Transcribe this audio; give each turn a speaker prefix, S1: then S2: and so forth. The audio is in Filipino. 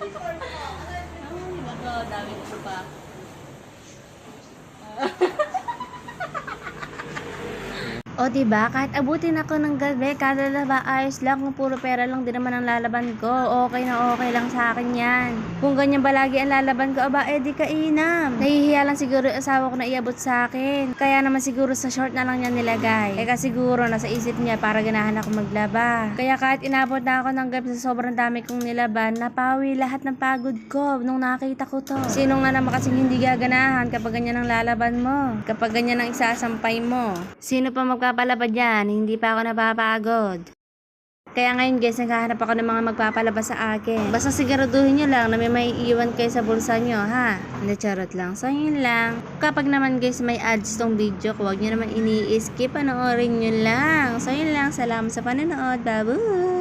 S1: Ay, dami ko pa.
S2: O diba, kahit abutin ako ng gabi, kada laba ayos lang, kung puro pera lang din naman ang lalaban ko, okay na okay lang sa akin yan. Kung ganyan ba lagi ang lalaban ko, aba edi kainam. Nahihiya lang siguro yung asawa ko na iabot sa akin, kaya naman siguro sa short na lang niya nilagay. Kaya siguro nasa isip niya para ganahan ako maglaba. Kaya kahit inabot na ako ng gabi sa sobrang dami kong nilaban, napawi lahat ng pagod ko nung nakita ko to. Sino nga naman kasing hindi gaganahan kapag ganyan ang lalaban mo, kapag ganyan ang isasampay mo? Sino pa magpapalaba dyan? Hindi pa ako napapagod. Kaya ngayon guys, naghahanap ako ng mga magpapalaba sa akin. Basta siguraduhin nyo lang na may maiiwan kayo sa bulsa nyo, ha? Hindi, charot lang. So yun lang. Kapag naman guys may ads tong video ko, huwag nyo naman ini-skip, panoorin nyo lang. So yun lang. Salamat sa panonood. Babu!